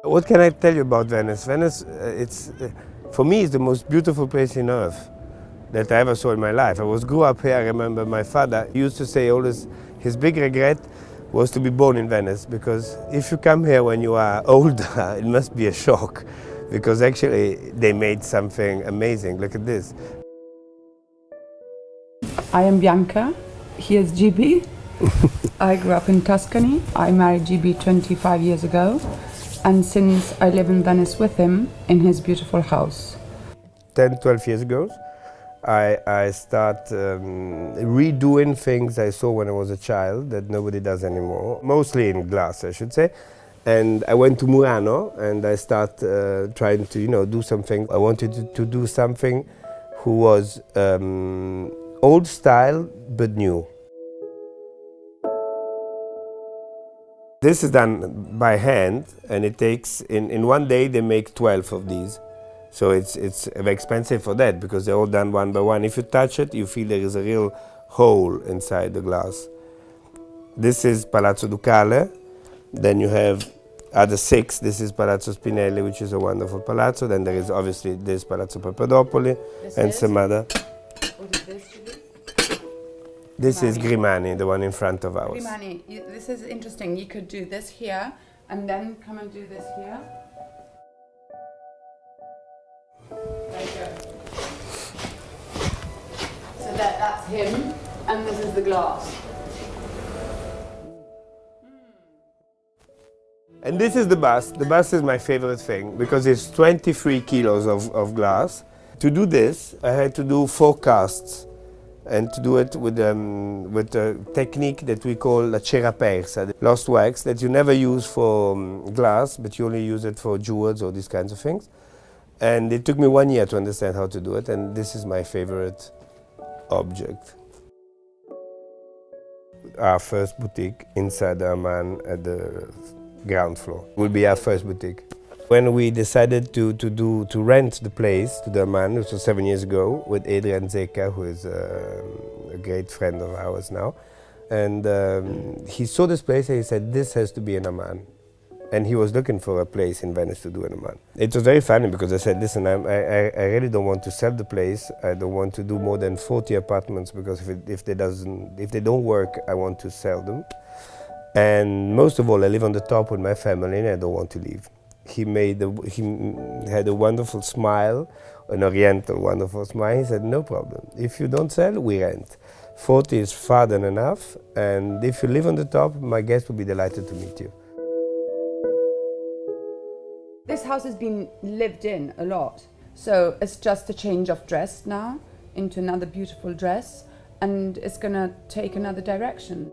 What can I tell you about Venice? Venice, for me, it's the most beautiful place in earth that I ever saw in my life. Grew up here. I remember my father used to say always his big regret was to be born in Venice, because if you come here when you are older, it must be a shock, because actually they made something amazing. Look at this. I am Bianca. He is GB. I grew up in Tuscany. I married GB 25 years ago, and since I live in Venice with him in his beautiful house. 10, 12 years ago, I start redoing things I saw when I was a child that nobody does anymore, mostly in glass, I should say. And I went to Murano and I start trying to, do something. I wanted to do something who was old style but new. This is done by hand, and it takes, in one day they make 12 of these. So it's very expensive for that, because they're all done one by one. If you touch it, you feel there is a real hole inside the glass. This is Palazzo Ducale. Then you have other 6. This is Palazzo Spinelli, which is a wonderful palazzo. Then there is obviously this Palazzo Papadopoli and some other. What is this? This is Grimani, the one in front of ours. Grimani, this is interesting. You could do this here and then come and do this here. There you go. So that's him, and this is the glass. And this is the bust. The bust is my favorite thing, because it's 23 kilos of glass. To do this, I had to do 4 casts, and to do it with a technique that we call la cera persa, lost wax, that you never use for glass, but you only use it for jewels or these kinds of things. And it took me 1 year to understand how to do it, and this is my favorite object. Our first boutique inside the Amman at the ground floor will be our first boutique. When we decided to rent the place to the Amman, which was 7 years ago, with Adrian Zeka, who is a great friend of ours now, and he saw this place and he said, this has to be an Amman. And he was looking for a place in Venice to do an Amman. It was very funny, because I said, listen, I really don't want to sell the place. I don't want to do more than 40 apartments, because if they don't work, I want to sell them. And most of all, I live on the top with my family and I don't want to leave. He had a wonderful smile, an oriental wonderful smile. He said, no problem. If you don't sell, we rent. 40 is far than enough, and if you live on the top, my guests will be delighted to meet you. This house has been lived in a lot, so it's just a change of dress now into another beautiful dress, and it's gonna take another direction.